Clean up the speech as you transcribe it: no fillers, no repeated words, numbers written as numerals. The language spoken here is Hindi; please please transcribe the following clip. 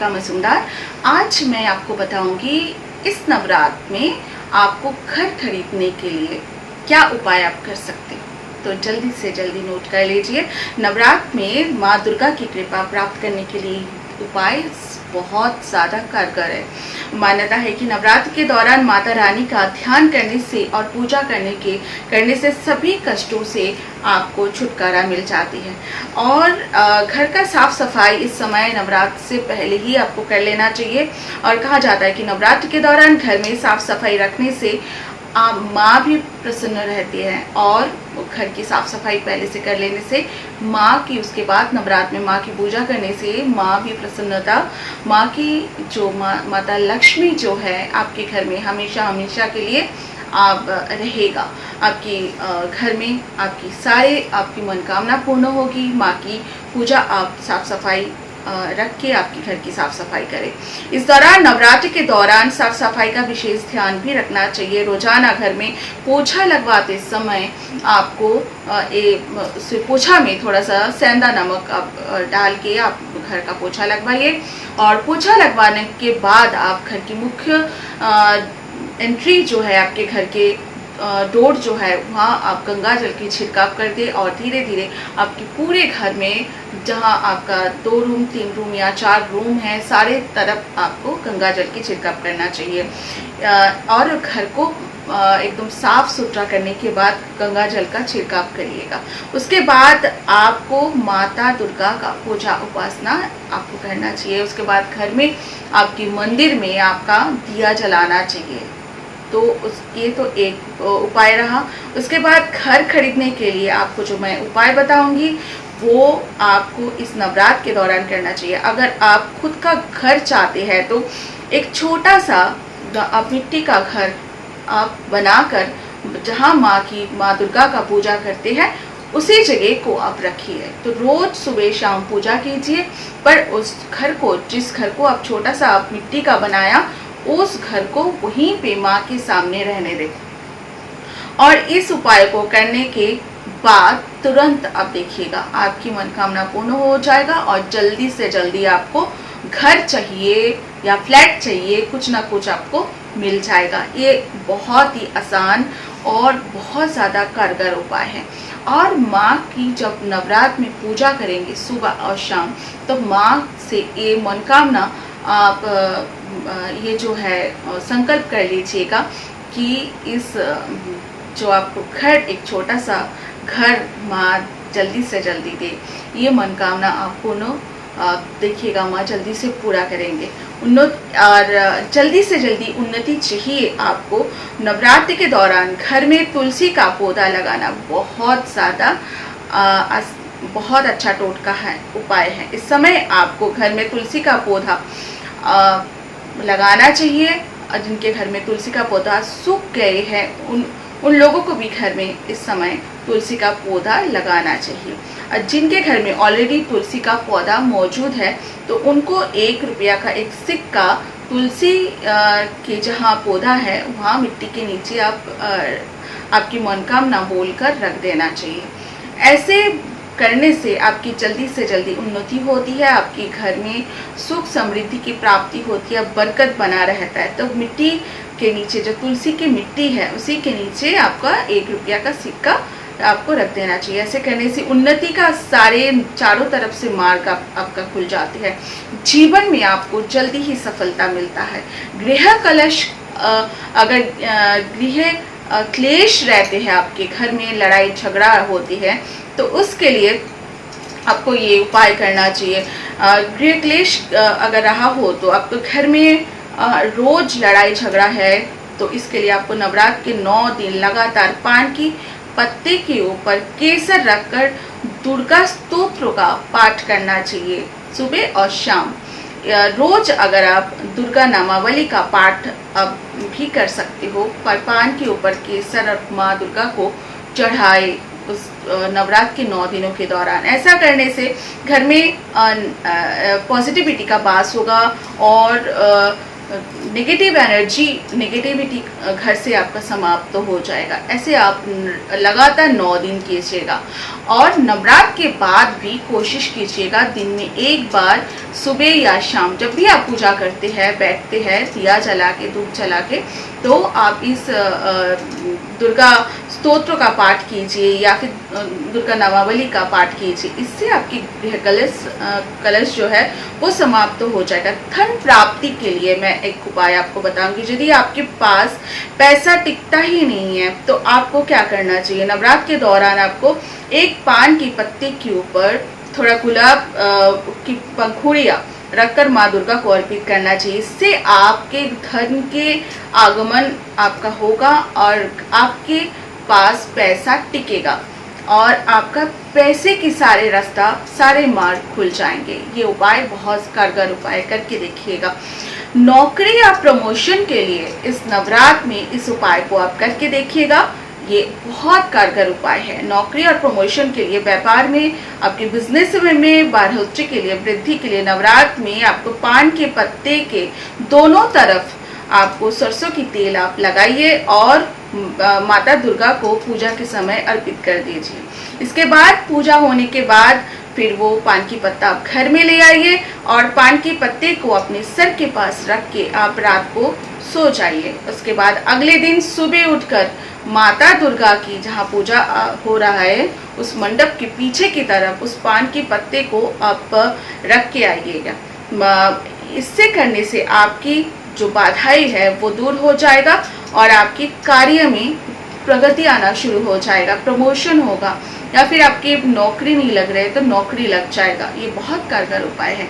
निहारिका मजूमदार। आज मैं आपको बताऊंगी इस नवरात्र में आपको घर खरीदने के लिए क्या उपाय आप कर सकते हो। तो जल्दी से जल्दी नोट कर लीजिए। नवरात्र में माँ दुर्गा की कृपा प्राप्त करने के लिए उपाय बहुत ज़्यादा कारगर है। मान्यता है कि नवरात्र के दौरान माता रानी का ध्यान करने से और पूजा करने से सभी कष्टों से आपको छुटकारा मिल जाती है। और घर का साफ सफाई इस समय नवरात्र से पहले ही आपको कर लेना चाहिए। और कहा जाता है कि नवरात्र के दौरान घर में साफ सफाई रखने से माँ भी प्रसन्न रहती है और घर की साफ सफाई पहले से कर लेने से माँ की, उसके बाद नवरात्र में माँ की पूजा करने से माँ भी प्रसन्नता, माँ की जो माता लक्ष्मी जो है आपके घर में हमेशा हमेशा के लिए आप रहेगा। आपकी घर में आपकी मनोकामना पूर्ण होगी। माँ की पूजा आप साफ सफाई रख के आपकी घर की साफ सफाई करें। इस दौरान नवरात्र के दौरान साफ सफाई का विशेष ध्यान भी रखना चाहिए। रोजाना घर में पोछा लगवाते समय आपको पोछा में थोड़ा सा सेंधा नमक आप डाल के आप घर का पोछा लगवाइए। और पोछा लगवाने के बाद आप घर की मुख्य एंट्री जो है आपके घर के डोर जो है वहाँ आप गंगा जल की छिड़काव कर दे और धीरे धीरे आपके पूरे घर में जहाँ आपका 2 रूम 3 रूम या 4 रूम है सारे तरफ आपको गंगा जल की छिड़काव करना चाहिए। और घर को एकदम साफ सुथरा करने के बाद गंगा जल का छिड़काव करिएगा। उसके बाद आपको माता दुर्गा का पूजा उपासना आपको करना चाहिए। उसके बाद घर में आपकी मंदिर में आपका दिया जलाना चाहिए। तो ये तो एक उपाय रहा। उसके बाद घर खरीदने के लिए आपको जो मैं उपाय बताऊंगी वो आपको इस नवरात्र के दौरान करना चाहिए। अगर आप खुद का घर चाहते हैं तो एक छोटा सा आप मिट्टी का घर आप बनाकर जहाँ माँ दुर्गा का पूजा करते हैं उसी जगह को आप रखिए। तो रोज सुबह शाम पूजा कीजिए, पर उस घर को, जिस घर को आप छोटा सा आप मिट्टी का बनाया, उस घर को वहीं पे माँ के सामने रहने दें। और इस उपाय को करने के बाद तुरंत आप देखिएगा आपकी मनोकामना पूर्ण हो जाएगा और जल्दी से जल्दी आपको घर चाहिए या फ्लैट चाहिए, कुछ ना कुछ आपको मिल जाएगा। ये बहुत ही आसान और बहुत ज़्यादा कारगर उपाय है। और माँ की जब नवरात्र में पूजा करेंगे सुबह और शाम, तो माँ से ये मनोकामना आप ये जो है संकल्प कर लीजिएगा कि इस जो आपको घर, एक छोटा सा घर माँ जल्दी से जल्दी दे। ये मनोकामना आपको देखिएगा माँ जल्दी से पूरा करेंगे। और जल्दी से जल्दी उन्नति चाहिए आपको। नवरात्रि के दौरान घर में तुलसी का पौधा लगाना बहुत ज़्यादा बहुत अच्छा टोटका है, उपाय है। इस समय आपको घर में तुलसी का पौधा लगाना चाहिए। जिनके घर में तुलसी का पौधा सूख गए हैं उन लोगों को भी घर में इस समय तुलसी का पौधा लगाना चाहिए। और जिनके घर में ऑलरेडी तुलसी का पौधा मौजूद है तो उनको 1 रुपया का एक सिक्का तुलसी के जहाँ पौधा है वहाँ मिट्टी के नीचे आपकी मनोकामना बोलकर रख देना चाहिए। ऐसे करने से आपकी जल्दी से जल्दी उन्नति होती है, आपके घर में सुख समृद्धि की प्राप्ति होती है, बरकत बना रहता है। तो मिट्टी के नीचे जो तुलसी की मिट्टी है उसी के नीचे आपका 1 रुपया का सिक्का आपको रख देना चाहिए। ऐसे करने से उन्नति का चारों तरफ से मार्ग आपका खुल जाती है। जीवन में आपको जल्दी ही सफलता मिलता है। गृह कलश, अगर गृह क्लेश रहते हैं आपके घर में, लड़ाई झगड़ा होती है, तो उसके लिए आपको ये उपाय करना चाहिए। गृह क्लेश अगर रहा हो तो आपको घर में रोज लड़ाई झगड़ा है तो इसके लिए आपको नवरात्र के 9 दिन लगातार पान की पत्ते के ऊपर केसर रखकर दुर्गा स्तोत्र का पाठ करना चाहिए सुबह और शाम। रोज अगर आप दुर्गा नामावली का पाठ अब भी कर सकते हो, पर पान के ऊपर केसर और माँ दुर्गा को चढ़ाए उस नवरात्र के 9 दिनों के दौरान। ऐसा करने से घर में पॉजिटिविटी का वास होगा और नेगेटिव एनर्जी, नेगेटिविटी घर से आपका समाप्त तो हो जाएगा। ऐसे आप लगातार 9 दिन कीजिएगा और नवरात्र के बाद भी कोशिश कीजिएगा दिन में एक बार सुबह या शाम जब भी आप पूजा करते हैं, बैठते हैं, दिया जला के, धूप जला के, तो आप इस दुर्गा स्तोत्र का पाठ कीजिए या फिर दुर्गा नामावली का पाठ कीजिए। इससे आपकी गृह कलश जो है वो समाप्त तो हो जाएगा। धन प्राप्ति के लिए मैं एक उपाय आपको बताऊंगी। यदि आपके पास पैसा टिकता ही नहीं है तो आपको क्या करना चाहिए। नवरात्र के दौरान आपको एक पान की पत्ती के ऊपर थोड़ा गुलाब की पंखुड़ियाँ रखकर माँ दुर्गा को अर्पित करना चाहिए। इससे आपके धन के आगमन आपका होगा और आपके पास पैसा टिकेगा और आपका पैसे की सारे रास्ता, सारे मार्ग खुल जाएंगे। ये उपाय बहुत कारगर उपाय, करके देखिएगा। नौकरी या प्रमोशन के लिए इस नवरात्र में इस उपाय को आप करके देखिएगा। ये बहुत कारगर उपाय है। नौकरी और प्रमोशन के लिए, व्यापार में, आपके बिजनेस में बढ़ोतरी के लिए, वृद्धि के लिए नवरात्र में आपको पान के पत्ते के दोनों तरफ आपको सरसों की तेल आप लगाइए और माता दुर्गा को पूजा के समय अर्पित कर दीजिए। इसके बाद पूजा होने के बाद फिर वो पान की पत्ता आप घर में ले आइए और पान के पत्ते को अपने सर के पास रख के आप रात को सो जाइए। उसके बाद अगले दिन सुबह उठकर माता दुर्गा की जहाँ पूजा हो रहा है उस मंडप के पीछे की तरफ उस पान के पत्ते को आप रख के आइएगा। इससे करने से आपकी जो बाधाएं है वो दूर हो जाएगा और आपकी कार्य में प्रगति आना शुरू हो जाएगा, प्रमोशन होगा, या फिर आपकी नौकरी नहीं लग रही है तो नौकरी लग जाएगा। ये बहुत कारगर उपाय है।